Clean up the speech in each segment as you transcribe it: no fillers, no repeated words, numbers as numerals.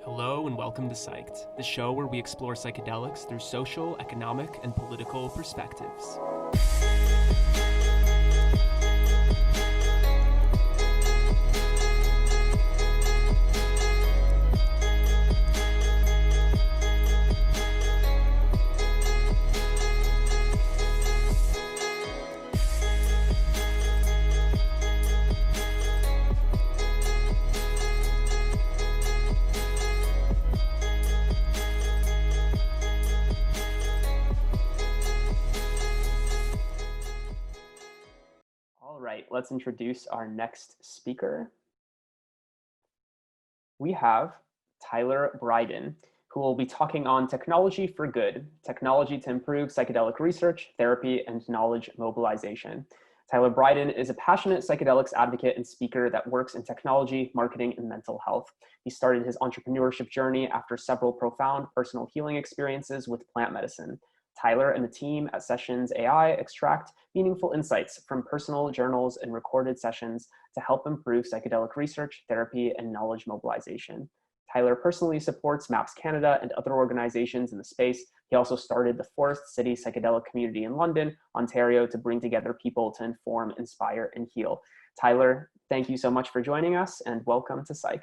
Hello and welcome to Psyched, the show where we explore psychedelics through social, economic, and political perspectives. Let's introduce our next speaker. We have Tyler Bryden, who will be talking on technology for good, technology to improve psychedelic research, therapy, and knowledge mobilization. Tyler Bryden is a passionate psychedelics advocate and speaker that works in technology, marketing, and mental health. He started his entrepreneurship journey after several profound personal healing experiences with plant medicine. Tyler and the team at Sessions.ai extract meaningful insights from personal journals and recorded sessions to help improve psychedelic research, therapy, and knowledge mobilization. Tyler personally supports MAPS Canada and other organizations in the space. He also started the Forest City Psychedelic Community in London, Ontario, to bring together people to inform, inspire, and heal. Tyler, thank you so much for joining us, and welcome to Psyched.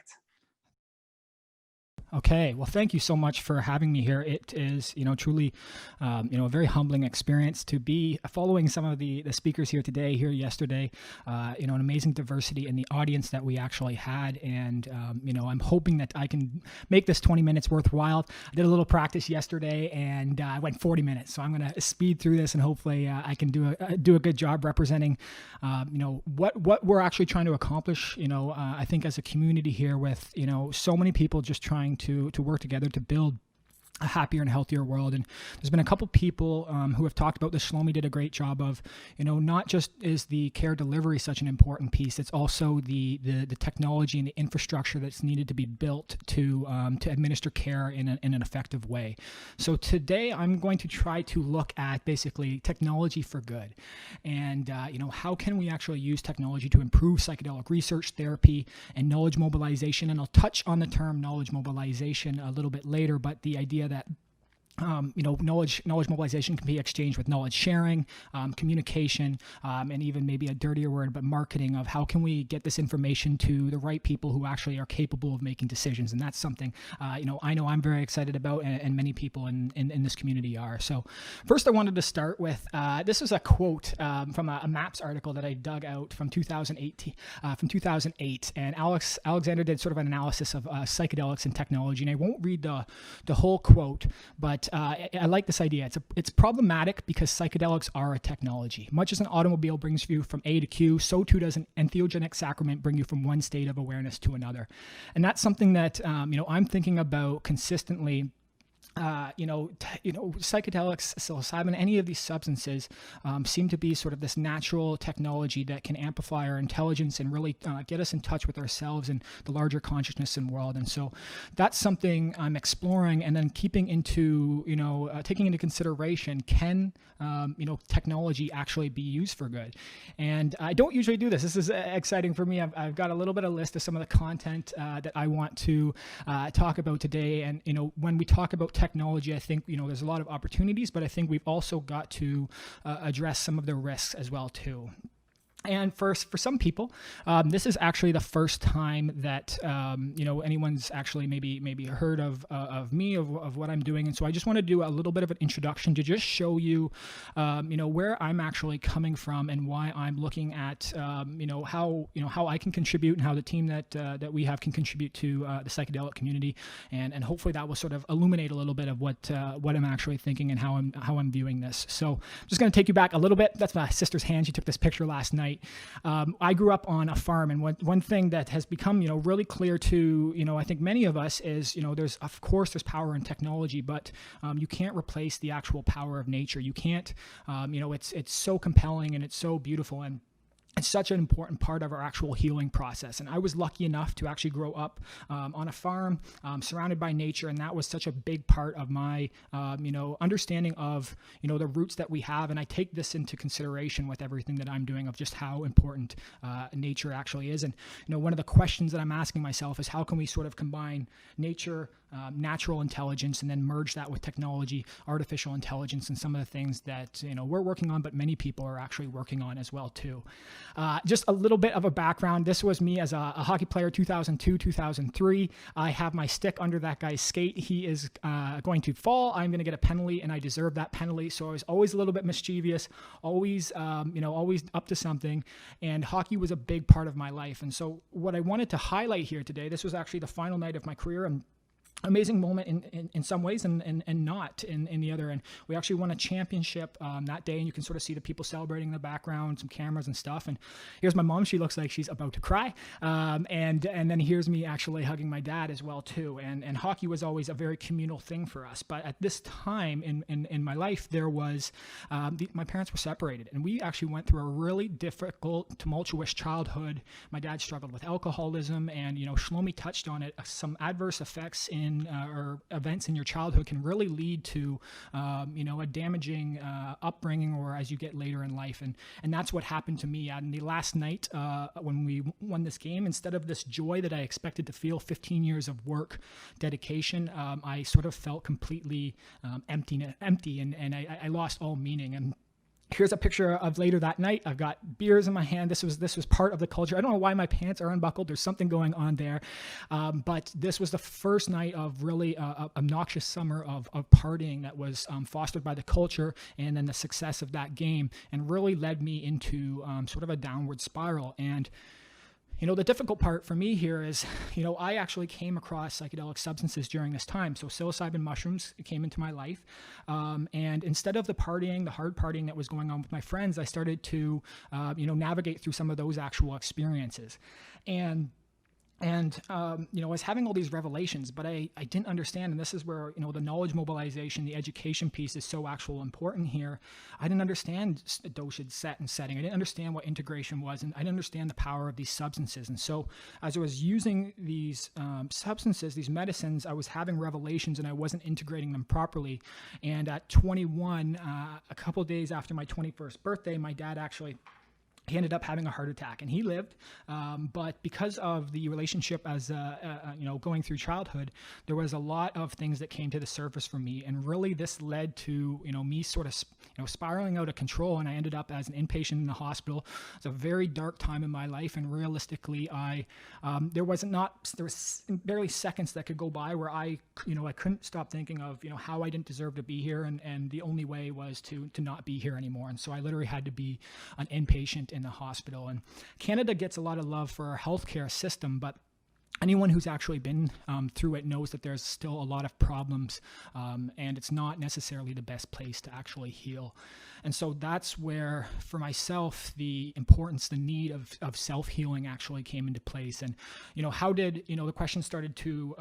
Okay, well, thank you so much for having me here. It is, truly, a very humbling experience to be following some of the speakers here today, here yesterday. An amazing diversity in the audience that we actually had, and I'm hoping that I can make this 20 minutes worthwhile. I did a little practice yesterday, and I went 40 minutes, so I'm going to speed through this, and hopefully I can do a good job representing, what we're actually trying to accomplish. I think as a community here, with so many people just trying to work together to build a happier and healthier world. And there's been a couple people who have talked about this. Shlomi did a great job of, not just is the care delivery such an important piece, it's also the technology and the infrastructure that's needed to be built to administer care in an effective way. So today I'm going to try to look at basically technology for good, and how can we actually use technology to improve psychedelic research, therapy, and knowledge mobilization. And I'll touch on the term knowledge mobilization a little bit later, but the idea that knowledge mobilization can be exchanged with knowledge sharing, communication, and even maybe a dirtier word, but marketing, of how can we get this information to the right people who actually are capable of making decisions. And that's something, I know I'm very excited about, and many people in this community are. So first I wanted to start with, this is a quote from a MAPS article that I dug out from 2008, and Alexander did sort of an analysis of psychedelics and technology. And I won't read the whole quote, but I like this idea. It's problematic because psychedelics are a technology. Much as an automobile brings you from A to Q, so too does an entheogenic sacrament bring you from one state of awareness to another. And that's something that I'm thinking about consistently. Psychedelics, psilocybin, any of these substances seem to be sort of this natural technology that can amplify our intelligence and really get us in touch with ourselves and the larger consciousness and world. And so that's something I'm exploring, and then taking into consideration, can technology actually be used for good? And I don't usually do this. This is exciting for me. I've got a little bit of list of some of the content that I want to talk about today. And when we talk about technology, I think there's a lot of opportunities, but I think we've also got to address some of the risks as well too. And for some people, this is actually the first time that anyone's actually maybe heard of me, of what I'm doing. And so I just want to do a little bit of an introduction to just show you where I'm actually coming from, and why I'm looking at how I can contribute, and how the team that we have can contribute to the psychedelic community, and hopefully that will sort of illuminate a little bit of what I'm actually thinking and how I'm viewing this. So I'm just going to take you back a little bit. That's my sister's hand. She took this picture last night. I grew up on a farm, and one thing that has become, really clear to, I think many of us is, there's power in technology, but you can't replace the actual power of nature. You can't, it's so compelling and it's so beautiful. And it's such an important part of our actual healing process. And I was lucky enough to actually grow up on a farm, surrounded by nature, and that was such a big part of my, understanding of, the roots that we have. And I take this into consideration with everything that I'm doing, of just how important nature actually is. And one of the questions that I'm asking myself is, how can we sort of combine nature, natural intelligence, and then merge that with technology, artificial intelligence, and some of the things that we're working on, but many people are actually working on as well too. Just a little bit of a background. This was me as a hockey player, 2002, 2003. I have my stick under that guy's skate. He is going to fall. I'm going to get a penalty, and I deserve that penalty. So I was always a little bit mischievous, always up to something. And hockey was a big part of my life. And so what I wanted to highlight here today, this was actually the final night of my career, and amazing moment in some ways, and not in the other. And we actually won a championship that day, and you can sort of see the people celebrating in the background, some cameras and stuff. And here's my mom. She looks like she's about to cry. And then here's me actually hugging my dad as well too. And hockey was always a very communal thing for us. But at this time in my life, there was my parents were separated, and we actually went through a really difficult, tumultuous childhood. My dad struggled with alcoholism, and Shlomi touched on it. Some adverse effects or events in your childhood can really lead to, a damaging upbringing, or as you get later in life. And that's what happened to me. And the last night when we won this game, instead of this joy that I expected to feel, 15 years of work, dedication, I sort of felt completely empty, and I lost all meaning. And here's a picture of later that night. I've got beers in my hand. This was part of the culture. I don't know why my pants are unbuckled. There's something going on there. But this was the first night of really obnoxious summer of partying that was fostered by the culture, and then the success of that game, and really led me into sort of a downward spiral. And the difficult part for me here is, I actually came across psychedelic substances during this time. So psilocybin mushrooms came into my life. And instead of the hard partying that was going on with my friends, I started to, navigate through some of those actual experiences. And I was having all these revelations, but I didn't understand, and this is where, the knowledge mobilization, the education piece is so important here. I didn't understand dosage, set, and setting. I didn't understand what integration was, and I didn't understand the power of these substances. And so as I was using these substances, these medicines, I was having revelations, and I wasn't integrating them properly. And at 21, a couple days after my 21st birthday, my dad he ended up having a heart attack, and he lived. But because of the relationship as, going through childhood, there was a lot of things that came to the surface for me. And really this led to, me sort of, spiraling out of control. And I ended up as an inpatient in the hospital. It's a very dark time in my life. And realistically, there was barely seconds that could go by where I couldn't stop thinking of, how I didn't deserve to be here. And the only way was to not be here anymore. And so I literally had to be an inpatient in the hospital. And Canada gets a lot of love for our healthcare system, but anyone who's actually been through it knows that there's still a lot of problems, and it's not necessarily the best place to actually heal. And so that's where, for myself, the importance, the need of self-healing actually came into place. And, how did, the question started to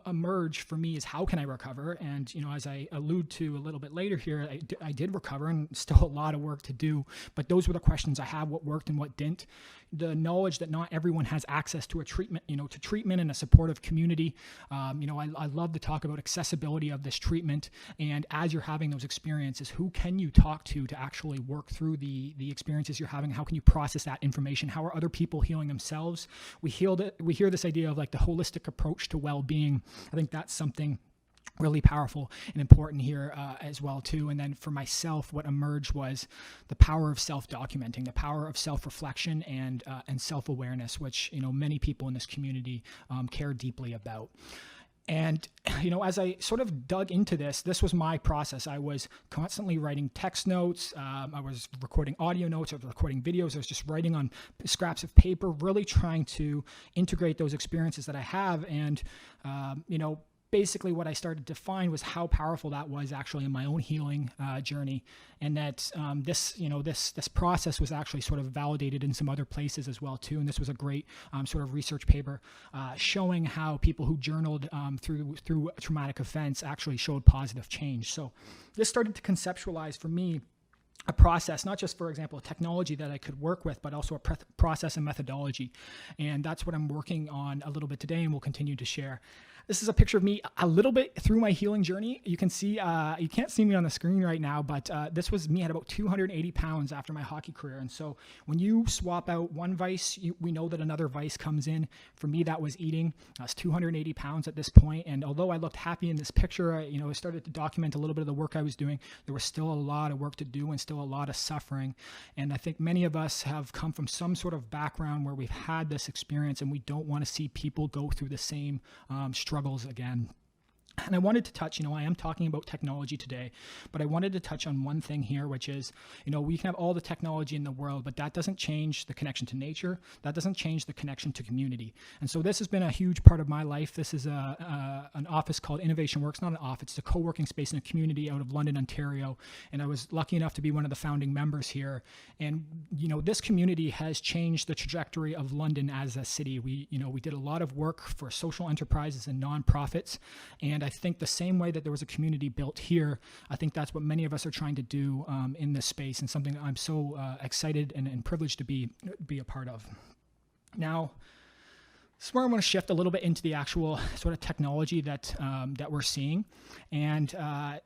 emerge for me is, how can I recover? And, as I allude to a little bit later here, I did recover, and still a lot of work to do. But those were the questions I had: what worked and what didn't. The knowledge that not everyone has access to a treatment, to treatment and a supportive community. I love to talk about accessibility of this treatment. And as you're having those experiences, who can you talk to actually work through the experiences you're having? How can you process that information? How are other people healing themselves? We hear this idea of like the holistic approach to well-being. I think that's something really powerful and important here as well too. And then for myself, what emerged was the power of self-documenting, the power of self-reflection and self-awareness, which many people in this community care deeply about. And, as I sort of dug into this was my process. I was constantly writing text notes. I was recording audio notes. I was recording videos. I was just writing on scraps of paper, really trying to integrate those experiences that I have. And, basically what I started to find was how powerful that was actually in my own healing journey, and that this process was actually sort of validated in some other places as well too. And this was a great sort of research paper showing how people who journaled through traumatic events actually showed positive change. So this started to conceptualize for me a process, not just, for example, a technology that I could work with, but also a process and methodology. And that's what I'm working on a little bit today and will continue to share. This is a picture of me a little bit through my healing journey. You can see, you can't see me on the screen right now, but this was me at about 280 pounds after my hockey career. And so when you swap out one vice, we know that another vice comes in. For me, that was eating. I was 280 pounds at this point. And although I looked happy in this picture, I started to document a little bit of the work I was doing. There was still a lot of work to do and still a lot of suffering. And I think many of us have come from some sort of background where we've had this experience, and we don't want to see people go through the same struggles again. And I wanted to touch, I am talking about technology today, but I wanted to touch on one thing here, which is, we can have all the technology in the world, but that doesn't change the connection to nature. That doesn't change the connection to community. And so this has been a huge part of my life. This is an office called Innovation Works, not an office, it's a co-working space in a community out of London, Ontario. And I was lucky enough to be one of the founding members here. And, this community has changed the trajectory of London as a city. We did a lot of work for social enterprises and nonprofits. And I think the same way that there was a community built here, I think that's what many of us are trying to do in this space, and something I'm so excited and privileged to be a part of. Now, this is where I want to shift a little bit into the actual sort of technology that we're seeing, and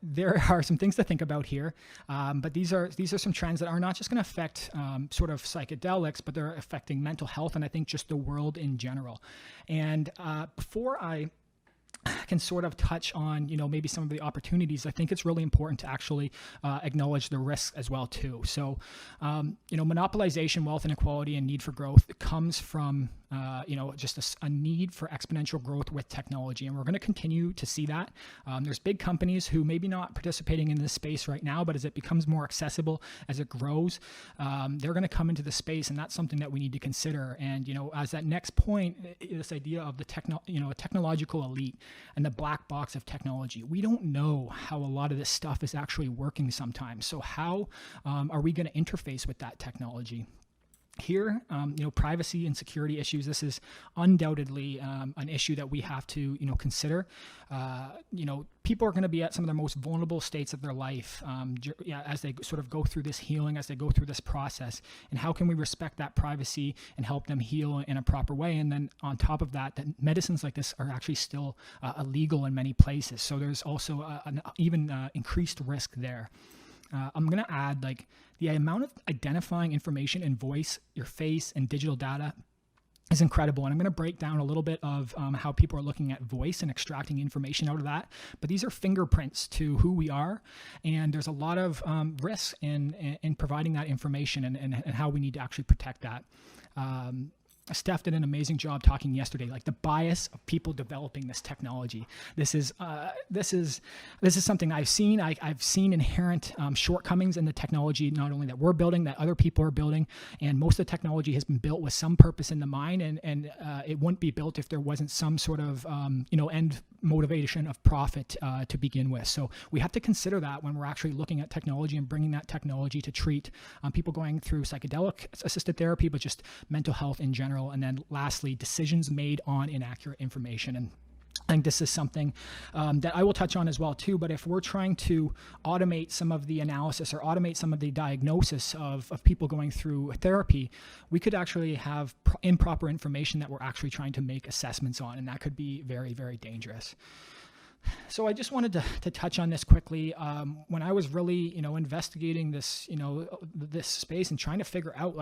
there are some things to think about here. But these are some trends that are not just going to affect sort of psychedelics, but they're affecting mental health, and I think just the world in general. And before I can sort of touch on, maybe some of the opportunities, I think it's really important to actually acknowledge the risks as well too. So, monopolization, wealth inequality, and need for growth comes from, just a need for exponential growth with technology. And we're going to continue to see that. There's big companies who maybe not participating in this space right now, but as it becomes more accessible, as it grows, they're going to come into the space, and that's something that we need to consider. And, as that next point, this idea of the technological elite and the black box of technology. We don't know how a lot of this stuff is actually working sometimes. So how are we going to interface with that technology? Here, privacy and security issues, this is undoubtedly an issue that we have to, consider. People are going to be at some of the most vulnerable states of their life as they sort of go through this healing, as they go through this process. And how can we respect that privacy and help them heal in a proper way? And then on top of that, that medicines like this are actually still illegal in many places. So there's also an even increased risk there. I'm going to add the amount of identifying information in voice, your face, and digital data is incredible. And I'm going to break down a little bit of how people are looking at voice and extracting information out of that. But these are fingerprints to who we are. And there's a lot of risks in providing that information and how we need to actually protect that. Steph did an amazing job talking yesterday, the bias of people developing this technology. This is something I've seen. I've seen inherent shortcomings in the technology, not only that we're building, that other people are building. And most of the technology has been built with some purpose in the mind, and it wouldn't be built if there wasn't some sort of end motivation of profit to begin with. So we have to consider that when we're actually looking at technology and bringing that technology to treat people going through psychedelic assisted therapy, but just mental health in general. And then lastly, decisions made on inaccurate information. And I think this is something that I will touch on as well too. But if we're trying to automate some of the analysis or automate some of the diagnosis of people going through therapy, we could actually have improper information that we're actually trying to make assessments on. And that could be very, very dangerous. So I just wanted to touch on this quickly. When I was really, investigating this, this space and trying to figure out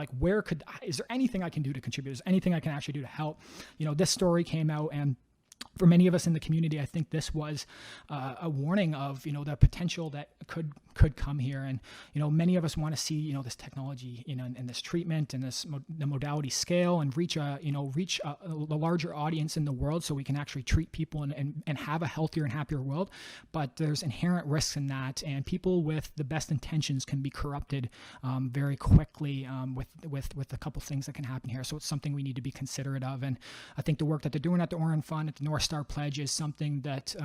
is there anything I can do to contribute? Is there anything I can actually do to help? This story came out, and for many of us in the community, I think this was a warning of, the potential that could come here. And, many of us want to see, this technology, and this treatment and the modality scale and reach a larger audience in the world so we can actually treat people and have a healthier and happier world. But there's inherent risks in that, and people with the best intentions can be corrupted very quickly with a couple things that can happen here. So it's something we need to be considerate of. And I think the work that they're doing at the Oran Fund, at the North Star Pledge, is something that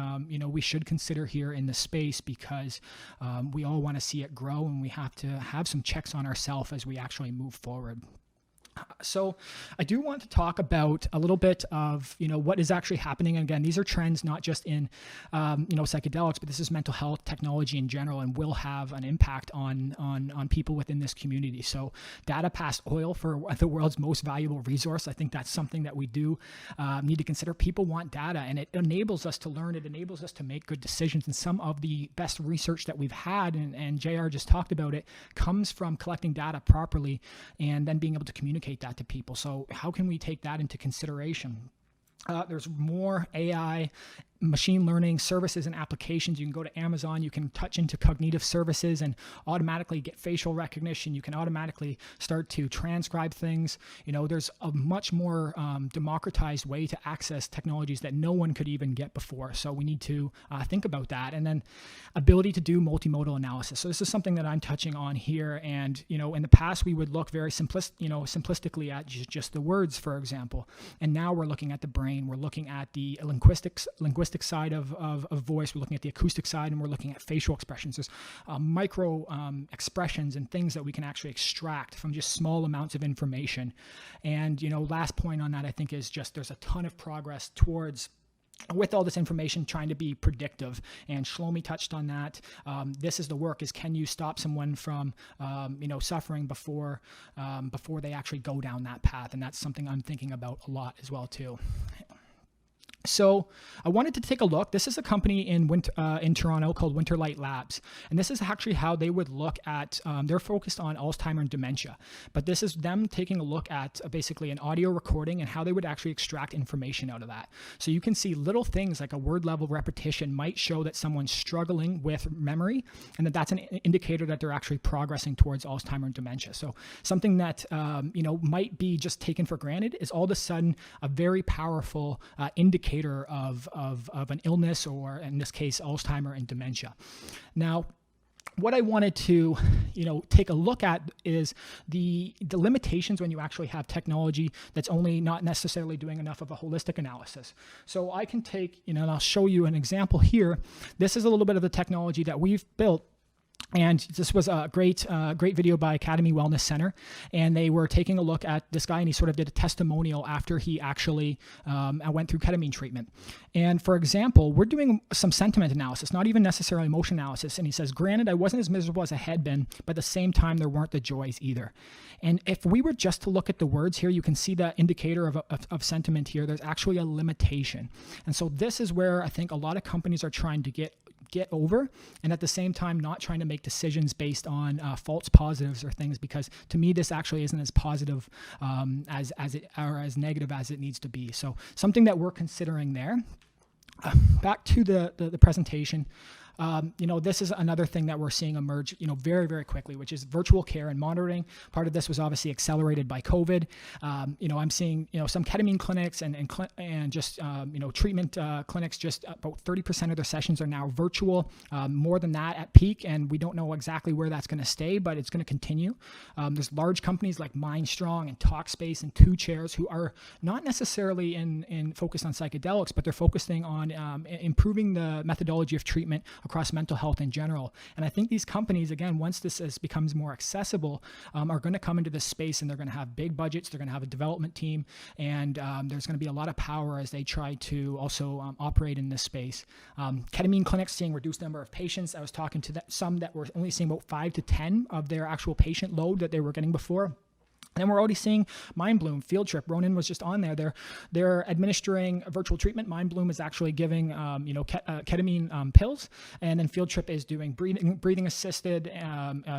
we should consider here in the space, because we all want to see it grow, and we have to have some checks on ourselves as we actually move forward. So I do want to talk about a little bit of, what is actually happening. And again, these are trends not just in, psychedelics, but this is mental health technology in general, and will have an impact on people within this community. So data past oil for the world's most valuable resource. I think that's something that we do need to consider. People want data, and it enables us to learn. It enables us to make good decisions. And some of the best research that we've had, and JR just talked about it, comes from collecting data properly and then being able to communicate that to people. So how can we take that into consideration? There's more AI, machine learning services and applications. You can go to Amazon, you can touch into cognitive services and automatically get facial recognition. You can automatically start to transcribe things. There's a much more democratized way to access technologies that no one could even get before. So we need to think about that. And then ability to do multimodal analysis. So this is something that I'm touching on here. And, in the past, we would look very simplistically at just the words, for example. And now we're looking at the brain. We're looking at the linguistic side of voice. We're looking at the acoustic side, and we're looking at facial expressions. There's micro expressions and things that we can actually extract from just small amounts of information. And, last point on that, I think, is just there's a ton of progress towards, with all this information, trying to be predictive. And Shlomi touched on that. This is the work: is can you stop someone from, suffering before they actually go down that path? And that's something I'm thinking about a lot as well too. So I wanted to take a look. This is a company in Toronto called Winterlight Labs. And this is actually how they would look at, they're focused on Alzheimer's and dementia. But this is them taking a look at basically an audio recording and how they would actually extract information out of that. So you can see little things like a word level repetition might show that someone's struggling with memory, and that's an indicator that they're actually progressing towards Alzheimer's and dementia. So something that, might be just taken for granted is all of a sudden a very powerful indicator of an illness, or in this case, Alzheimer's and dementia. Now, what I wanted to, take a look at is the limitations when you actually have technology that's only not necessarily doing enough of a holistic analysis. So I can take, and I'll show you an example here. This is a little bit of the technology that we've built. And this was a great video by Academy Wellness Center. And they were taking a look at this guy, and he sort of did a testimonial after he actually went through ketamine treatment. And for example, we're doing some sentiment analysis, not even necessarily emotion analysis. And he says, granted, I wasn't as miserable as I had been, but at the same time, there weren't the joys either. And if we were just to look at the words here, you can see the indicator of sentiment here. There's actually a limitation. And so this is where I think a lot of companies are trying to get over, and at the same time not trying to make decisions based on false positives or things, because to me this actually isn't as positive as it, or as negative as it needs to be. So something that we're considering there. Back to the presentation. This is another thing that we're seeing emerge, very, very quickly, which is virtual care and monitoring. Part of this was obviously accelerated by COVID. I'm seeing, some ketamine clinics and just, treatment clinics, just about 30% of their sessions are now virtual, more than that at peak. And we don't know exactly where that's going to stay, but it's going to continue. There's large companies like MindStrong and Talkspace and Two Chairs who are not necessarily in focused on psychedelics, but they're focusing on improving the methodology of treatment across mental health in general. And I think these companies, again, once this becomes more accessible, are going to come into this space, and they're going to have big budgets. They're going to have a development team, and there's going to be a lot of power as they try to also operate in this space. Ketamine clinics seeing reduced number of patients. I was talking to some that were only seeing about 5 to 10 of their actual patient load that they were getting before. And we're already seeing MindBloom, Field Trip. Ronan was just on there. They're administering a virtual treatment. MindBloom is actually giving, ketamine pills, and then Field Trip is doing breathing assisted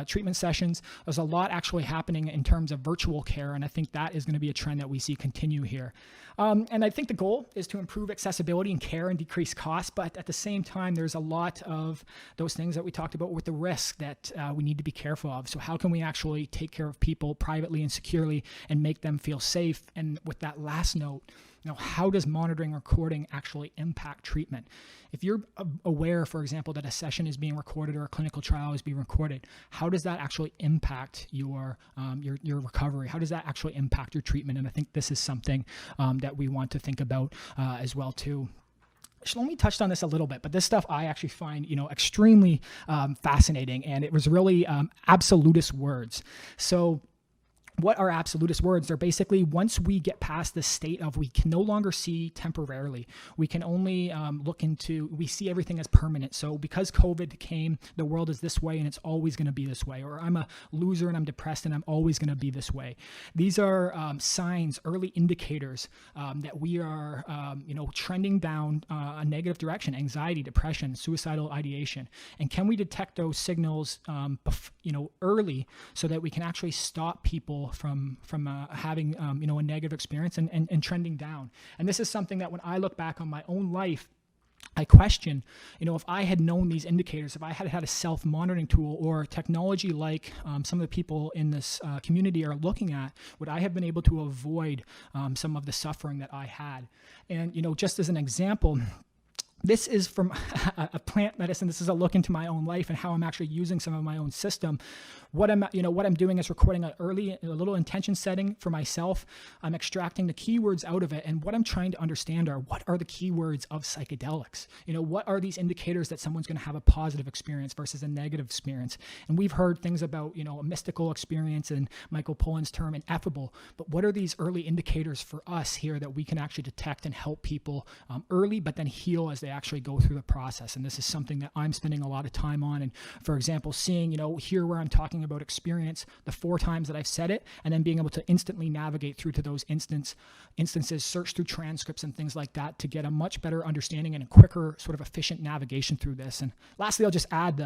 treatment sessions. There's a lot actually happening in terms of virtual care, and I think that is going to be a trend that we see continue here. And I think the goal is to improve accessibility and care and decrease costs, but at the same time, there's a lot of those things that we talked about with the risk that we need to be careful of. So how can we actually take care of people privately and securely and make them feel safe? And with that last note, how does monitoring and recording actually impact treatment? If you're aware, for example, that a session is being recorded or a clinical trial is being recorded, how does that actually impact your recovery? How does that actually impact your treatment? And I think this is something that we want to think about as well too. Shlomi touched on this a little bit, but this stuff I actually find, extremely fascinating, and it was really absolutist words. So what are absolutist words? They're basically, once we get past the state of we can no longer see temporarily, we can only we see everything as permanent. So because COVID came, the world is this way and it's always going to be this way. Or I'm a loser and I'm depressed and I'm always going to be this way. These are signs, early indicators that we are trending down a negative direction: anxiety, depression, suicidal ideation. And can we detect those signals early so that we can actually stop people from having a negative experience and trending down? And this is something that when I look back on my own life, I question, if I had known these indicators, if I had had a self-monitoring tool or technology like some of the people in this community are looking at, would I have been able to avoid some of the suffering that I had? And, just as an example, this is from a plant medicine. This is a look into my own life and how I'm actually using some of my own system. What I'm doing is recording a little intention setting for myself. I'm extracting the keywords out of it. And what I'm trying to understand are, what are the keywords of psychedelics? What are these indicators that someone's going to have a positive experience versus a negative experience? And we've heard things about, a mystical experience and Michael Pollan's term ineffable. But what are these early indicators for us here that we can actually detect and help people early, but then heal as they actually go through the process? And this is something that I'm spending a lot of time on. And for example, seeing, here where I'm talking about experience, the 4 times that I've said it, and then being able to instantly navigate through to those instances, search through transcripts and things like that to get a much better understanding and a quicker sort of efficient navigation through this. And lastly, I'll just add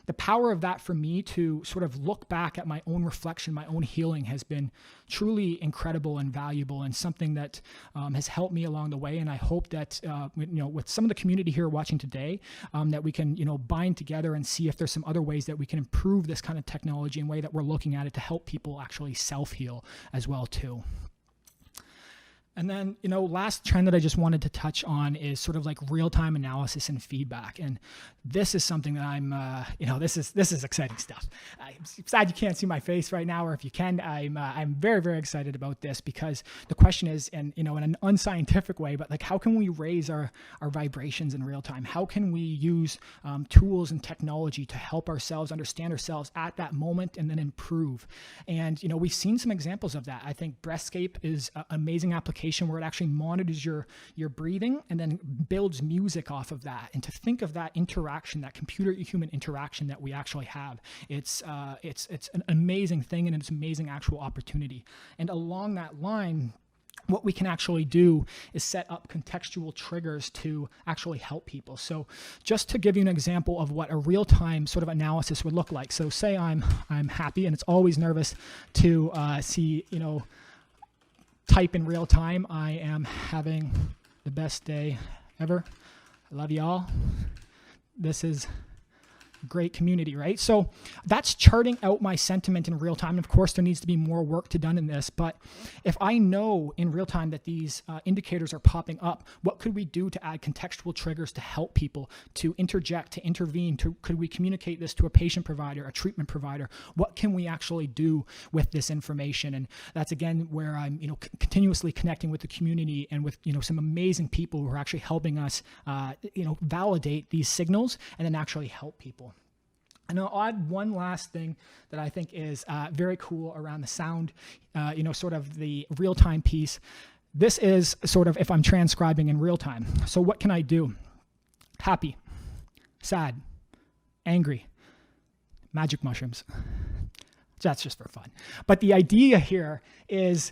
the power of that for me to sort of look back at my own reflection, my own healing has been truly incredible and valuable, and something that has helped me along the way. And I hope that, with some of the community here watching today, that we can, bind together and see if there's some other ways that we can improve this kind of technology and way that we're looking at it to help people actually self-heal as well too. And then, last trend that I just wanted to touch on is sort of like real-time analysis and feedback. And this is something that I'm, this is exciting stuff. I'm sad you can't see my face right now, or if you can, I'm very, very excited about this, because the question is, and in an unscientific way, but like, how can we raise our vibrations in real time? How can we use tools and technology to help ourselves understand ourselves at that moment and then improve? And, we've seen some examples of that. I think Breathscape is an amazing application where it actually monitors your breathing and then builds music off of that. And to think of that interaction, that computer-human interaction that we actually have, it's an amazing thing, and it's an amazing actual opportunity. And along that line, what we can actually do is set up contextual triggers to actually help people. So just to give you an example of what a real-time sort of analysis would look like. So say I'm happy, and it's always nervous to see, type in real time, I am having the best day ever. I love y'all. This is great community, right? So that's charting out my sentiment in real time. And of course, there needs to be more work to done in this. But if I know in real time that these indicators are popping up, what could we do to add contextual triggers to help people, to interject, to intervene? Could we communicate this to a patient provider, a treatment provider? What can we actually do with this information? And that's again where I'm, continuously connecting with the community and with, some amazing people who are actually helping us, validate these signals and then actually help people. And I'll add one last thing that I think is very cool around the sound, sort of the real-time piece. This is sort of if I'm transcribing in real time. So what can I do? Happy, sad, angry, magic mushrooms. That's just for fun. But the idea here is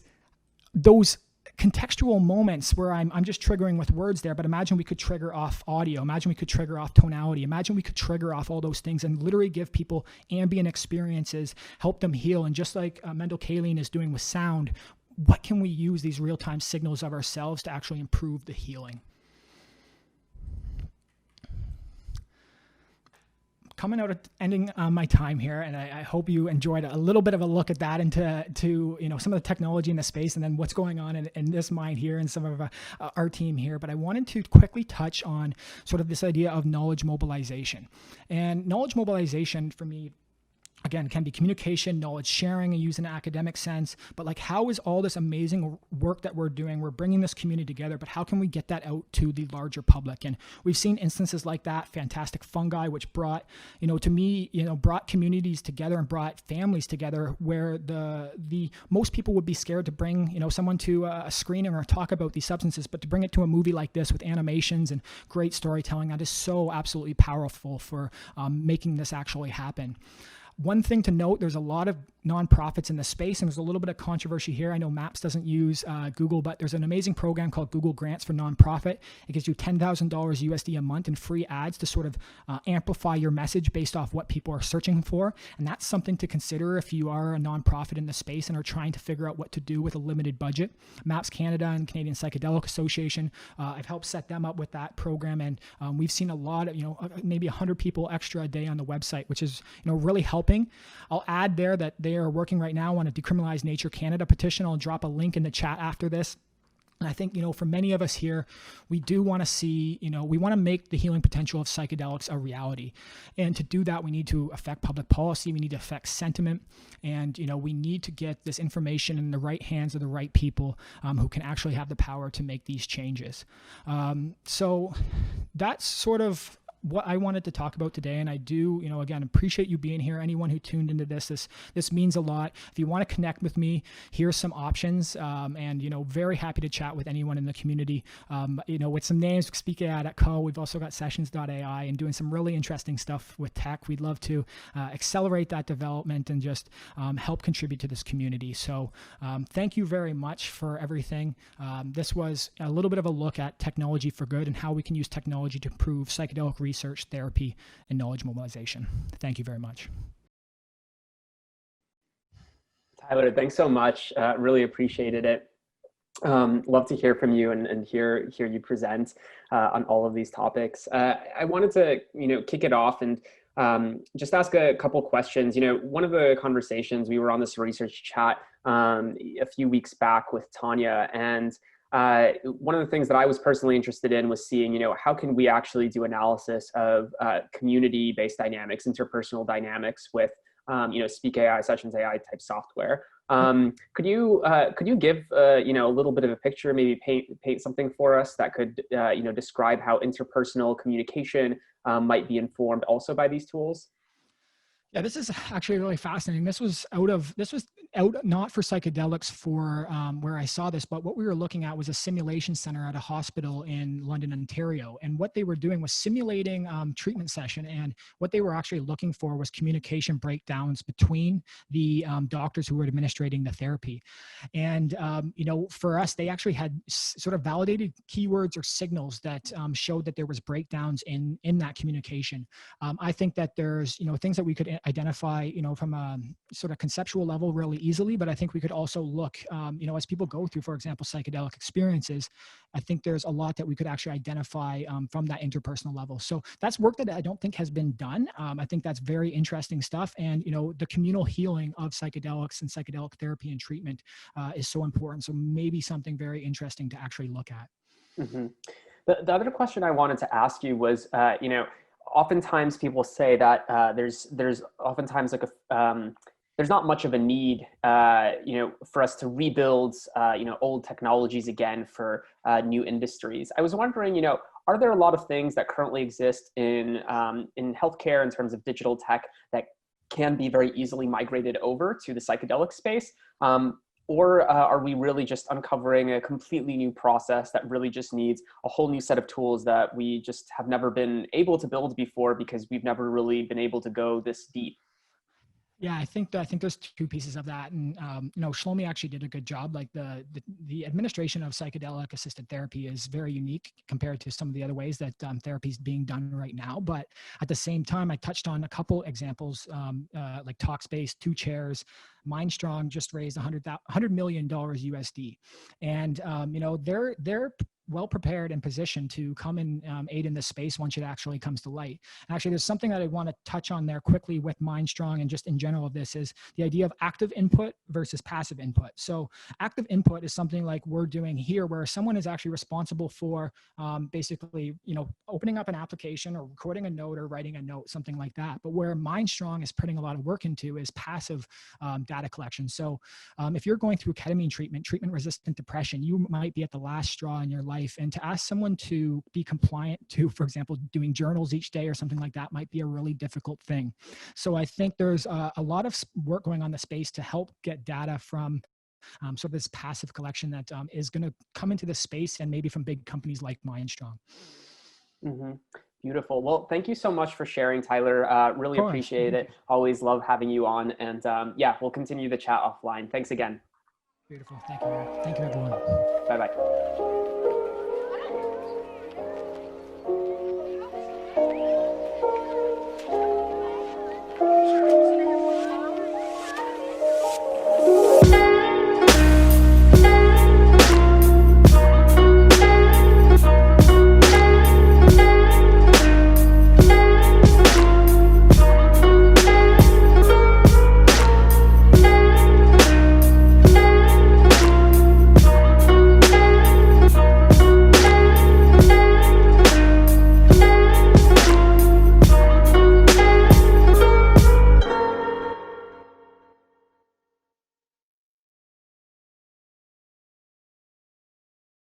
those contextual moments where I'm just triggering with words there, but imagine we could trigger off audio. Imagine we could trigger off tonality. Imagine we could trigger off all those things and literally give people ambient experiences, help them heal. And just like Mendel Kaling is doing with sound, what can we use these real-time signals of ourselves to actually improve the healing? Coming out at ending my time here, and I hope you enjoyed a little bit of a look at that into some of the technology in the space, and then what's going on in this mind here and some of our team here. But I wanted to quickly touch on sort of this idea of knowledge mobilization. And knowledge mobilization for me, again, can be communication, knowledge sharing, and use in an academic sense. But like, how is all this amazing work that we're doing? We're bringing this community together, but how can we get that out to the larger public? And we've seen instances like that. Fantastic Fungi, which brought, to me, brought communities together and brought families together, where the most people would be scared to bring, someone to a screening or talk about these substances, but to bring it to a movie like this with animations and great storytelling, that is so absolutely powerful for making this actually happen. One thing to note, there's a lot of nonprofits in the space, and there's a little bit of controversy here. I know MAPS doesn't use Google, but there's an amazing program called Google Grants for Nonprofit. It gives you $10,000 USD a month in free ads to sort of amplify your message based off what people are searching for. And that's something to consider if you are a nonprofit in the space and are trying to figure out what to do with a limited budget. MAPS Canada and Canadian Psychedelic Association, I've helped set them up with that program. And we've seen a lot of, maybe 100 people extra a day on the website, which is, really helping. I'll add there that they are working right now on a Decriminalize Nature Canada petition. I'll drop a link in the chat after this. And I think, for many of us here, we do want to see, we want to make the healing potential of psychedelics a reality. And to do that, we need to affect public policy. We need to affect sentiment. And, we need to get this information in the right hands of the right people who can actually have the power to make these changes. So that's sort of what I wanted to talk about today. And I do, again, appreciate you being here. Anyone who tuned into this means a lot. If you want to connect with me, here's some options. And, very happy to chat with anyone in the community. With some names, Psyched.co. We've also got Sessions.ai and doing some really interesting stuff with tech. We'd love to accelerate that development and just help contribute to this community. So thank you very much for everything. This was a little bit of a look at technology for good and how we can use technology to improve psychedelic research, therapy, and knowledge mobilization. Thank you very much. Tyler, thanks so much. Really appreciated it. Love to hear from you and hear you present on all of these topics. I wanted to, kick it off and just ask a couple questions. One of the conversations, we were on this research chat a few weeks back with Tanya, and one of the things that I was personally interested in was seeing, how can we actually do analysis of community-based dynamics, interpersonal dynamics with, Speak.AI, Sessions.ai type software. Could you give, a little bit of a picture, maybe paint something for us that could, describe how interpersonal communication might be informed also by these tools? Yeah, this is actually really fascinating. This was out not for psychedelics for where I saw this, but what we were looking at was a simulation center at a hospital in London, Ontario. And what they were doing was simulating treatment session. And what they were actually looking for was communication breakdowns between the doctors who were administrating the therapy. And, for us, they actually had sort of validated keywords or signals that showed that there was breakdowns in that communication. I think that there's, things that we could identify, from a sort of conceptual level really easily, but I think we could also look, as people go through, for example, psychedelic experiences, I think there's a lot that we could actually identify from that interpersonal level. So that's work that I don't think has been done. I think that's very interesting stuff. And, the communal healing of psychedelics and psychedelic therapy and treatment is so important. So maybe something very interesting to actually look at. Mm-hmm. The other question I wanted to ask you was, oftentimes people say that there's oftentimes like there's not much of a need, for us to rebuild, old technologies again for new industries. I was wondering, are there a lot of things that currently exist in healthcare in terms of digital tech that can be very easily migrated over to the psychedelic space? Or are we really just uncovering a completely new process that really just needs a whole new set of tools that we just have never been able to build before because we've never really been able to go this deep? Yeah, I think there's two pieces of that, and Shlomi actually did a good job. Like the administration of psychedelic assisted therapy is very unique compared to some of the other ways that therapy is being done right now. But at the same time, I touched on a couple examples like Talkspace, 2 Chairs, MindStrong just raised $100 million USD, and they're well prepared and positioned to come and aid in this space once it actually comes to light. And actually, there's something that I want to touch on there quickly with MindStrong and just in general of this is the idea of active input versus passive input. So active input is something like we're doing here, where someone is actually responsible for basically, opening up an application or recording a note or writing a note, something like that. But where MindStrong is putting a lot of work into is passive data collection. So if you're going through ketamine treatment-resistant depression, you might be at the last straw in your life. And to ask someone to be compliant to, for example, doing journals each day or something like that might be a really difficult thing. So I think there's a lot of work going on in the space to help get data from sort of this passive collection that is going to come into the space, and maybe from big companies like MindStrong. Mm-hmm. Beautiful. Well, thank you so much for sharing, Tyler. Really appreciate it. Always love having you on. And yeah, we'll continue the chat offline. Thanks again. Beautiful. Thank you, Eric. Thank you, everyone. Bye-bye.